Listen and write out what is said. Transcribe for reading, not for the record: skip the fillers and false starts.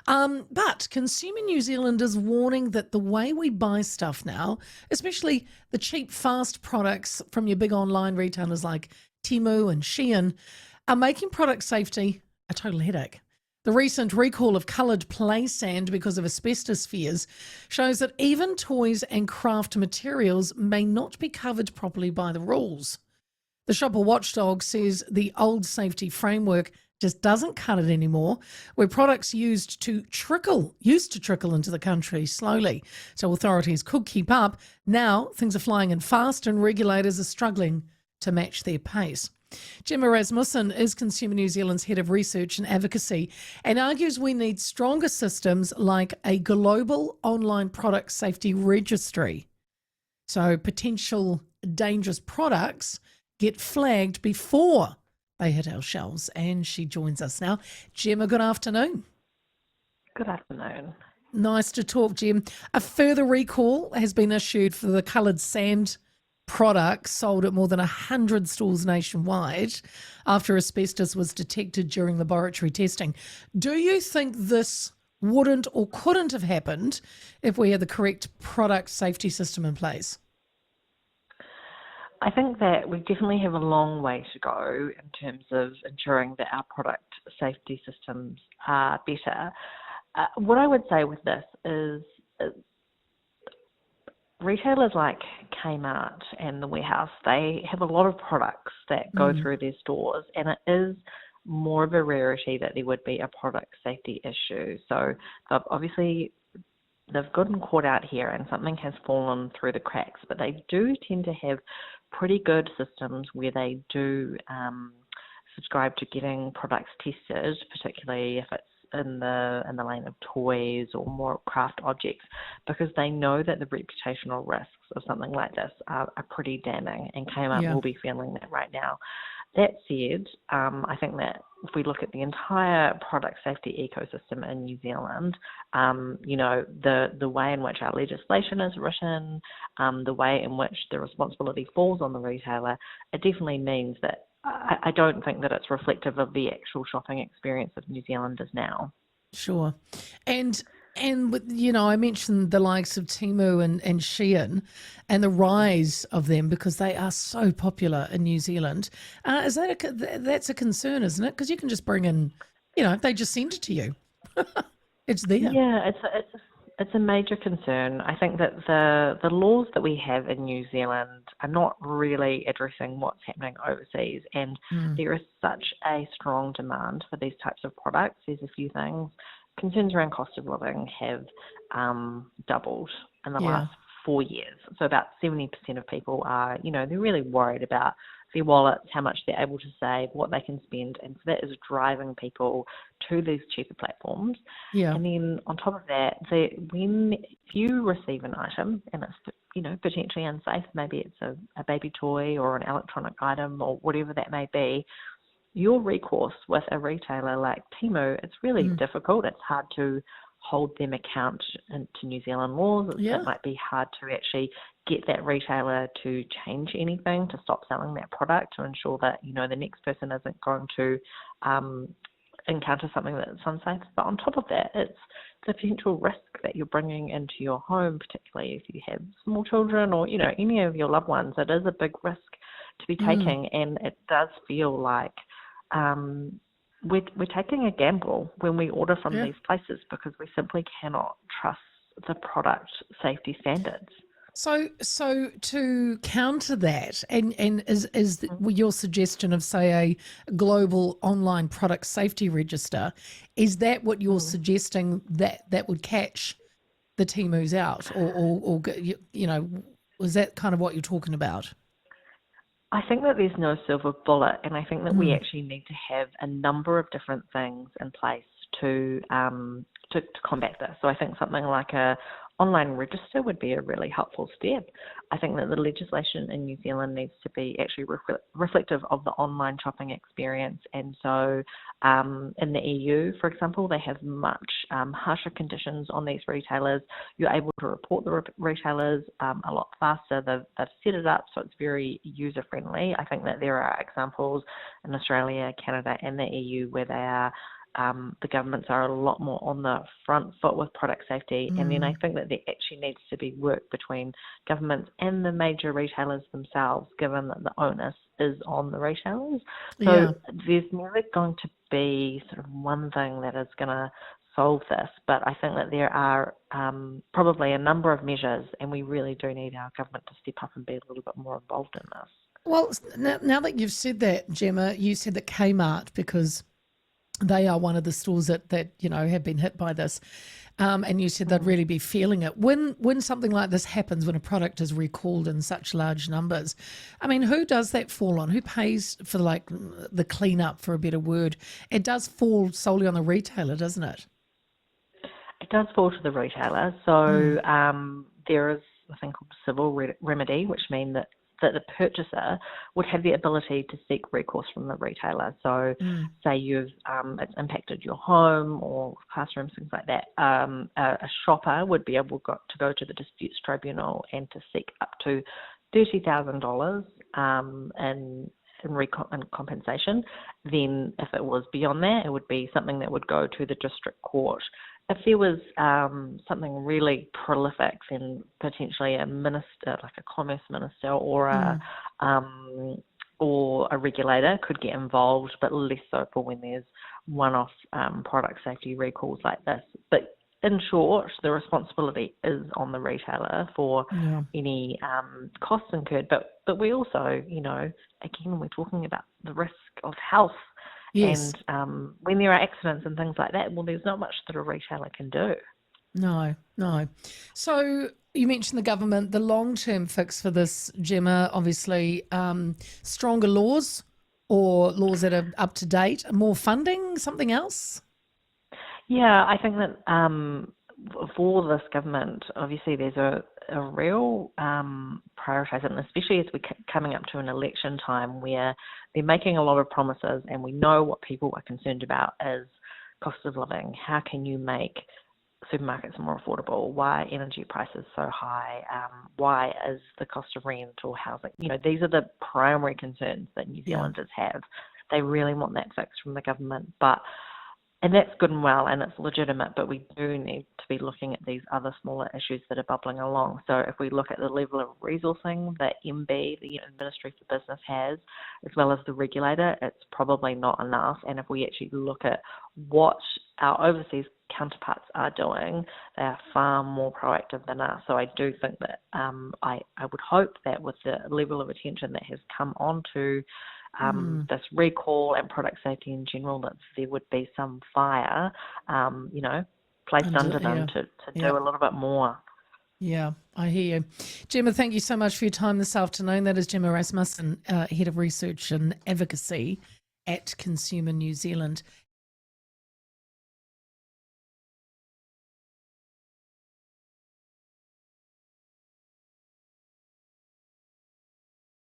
But Consumer New Zealand is warning that the way we buy stuff now, especially the cheap, fast products from your big online retailers like Temu and Shein, are making product safety a total headache. The recent recall of coloured play sand because of asbestos fears shows that even toys and craft materials may not be covered properly by the rules. The shopper watchdog says the old safety framework just doesn't cut it anymore, where products used to trickle into the country slowly so authorities could keep up. Now things are flying in fast and regulators are struggling to match their pace. Gemma Rasmussen is Consumer New Zealand's head of research and advocacy and argues we need stronger systems like a global online product safety registry. So potential dangerous products get flagged before they hit our shelves. And she joins us now. Gemma, good afternoon. Good afternoon. Nice to talk, Gem. A further recall has been issued for the coloured sand products sold at more than 100 stores nationwide after asbestos was detected during laboratory testing. Do you think this wouldn't or couldn't have happened if we had the correct product safety system in place? I think that we definitely have a long way to go in terms of ensuring that our product safety systems are better. What I would say with this is retailers like Kmart and the Warehouse, they have a lot of products that go through their stores, and it is more of a rarity that there would be a product safety issue. So they've gotten caught out here and something has fallen through the cracks, but they do tend to have pretty good systems where they do subscribe to getting products tested, particularly if it's in the lane of toys or more craft objects, because they know that the reputational risks of something like this are pretty damning, and Kmart will be feeling that right now. That said, I think that if we look at the entire product safety ecosystem in New Zealand, the way in which our legislation is written, the way in which the responsibility falls on the retailer, it definitely means that I don't think that it's reflective of the actual shopping experience of New Zealanders now. Sure. And I mentioned the likes of Temu and Shein and the rise of them because they are so popular in New Zealand. That's a concern, isn't it? Because you can just bring in, they just send it to you. It's there. Yeah, it's a major concern. I think that the laws that we have in New Zealand are not really addressing what's happening overseas, and there is such a strong demand for these types of products. There's a few things. Concerns around cost of living have doubled in the last 4 years. So about 70% of people are, they're really worried about their wallets, how much they're able to save, what they can spend, and so that is driving people to these cheaper platforms. Yeah. And then on top of that, if you receive an item and it's potentially unsafe, maybe it's a baby toy or an electronic item or whatever that may be, your recourse with a retailer like Temu, it's really difficult. It's hard to hold them account to New Zealand laws. It might be hard to actually get that retailer to change anything, to stop selling that product, to ensure that, the next person isn't going to encounter something that's unsafe. But on top of that, it's the potential risk that you're bringing into your home, particularly if you have small children or, any of your loved ones. It is a big risk to be taking, and it does feel like we're taking a gamble when we order from these places because we simply cannot trust the product safety standards. So to counter that, and is your suggestion of, say, a global online product safety register, is that what you're suggesting that would catch the Temus out, or was that kind of what you're talking about? I think that there's no silver bullet, and I think that we actually need to have a number of different things in place to combat this. So I think something like a online register would be a really helpful step. I think that the legislation in New Zealand needs to be actually reflective of the online shopping experience. And so in the EU, for example, they have much harsher conditions on these retailers. You're able to report the retailers a lot faster. They've set it up so it's very user-friendly. I think that there are examples in Australia, Canada and the EU where they are the governments are a lot more on the front foot with product safety. And then I think that there actually needs to be work between governments and the major retailers themselves, given that the onus is on the retailers. So Yeah. there's never going to be sort of one thing that is going to solve this, but I think that there are probably a number of measures, and we really do need our government to step up and be a little bit more involved in this. Well, now that you've said that, Gemma, you said that Kmart, because they are one of the stores that have been hit by this, and you said they'd really be feeling it. When something like this happens, when a product is recalled in such large numbers, I mean, who does that fall on? Who pays for the cleanup, for a better word? It does fall solely on the retailer, doesn't it? It does fall to the retailer. So there is a thing called civil remedy, which means that the purchaser would have the ability to seek recourse from the retailer. So say it's impacted your home or classrooms, things like that. A shopper would be able to go to the disputes tribunal and to seek up to $30,000 in compensation. Then if it was beyond that, it would be something that would go to the district court. If there was something really prolific, then potentially a minister, like a commerce minister or a regulator could get involved, but less so for when there's one-off product safety recalls like this. But in short, the responsibility is on the retailer for any costs incurred. But we also, again, we're talking about the risk of health. Yes. And when there are accidents and things like that, well, there's not much that a retailer can do. No. So you mentioned the government, the long-term fix for this, Gemma, obviously stronger laws, or laws that are up to date, more funding, something else? Yeah, I think that for this government, obviously there's a real prioritising, especially as we're coming up to an election time where they're making a lot of promises, and we know what people are concerned about is cost of living. How can you make supermarkets more affordable? Why are energy prices so high? Why is the cost of rent or housing? These are the primary concerns that New Zealanders have. They really want that fixed from the government, and that's good and well, and it's legitimate, but we do need to be looking at these other smaller issues that are bubbling along. So if we look at the level of resourcing that MB, the Ministry for Business, has, as well as the regulator, it's probably not enough. And if we actually look at what our overseas counterparts are doing, they are far more proactive than us. So I do think that I would hope that with the level of attention that has come onto this recall and product safety in general, that there would be some fire, placed under them to do a little bit more. Yeah, I hear you. Gemma, thank you so much for your time this afternoon. That is Gemma Rasmussen, Head of Research and Advocacy at Consumer New Zealand.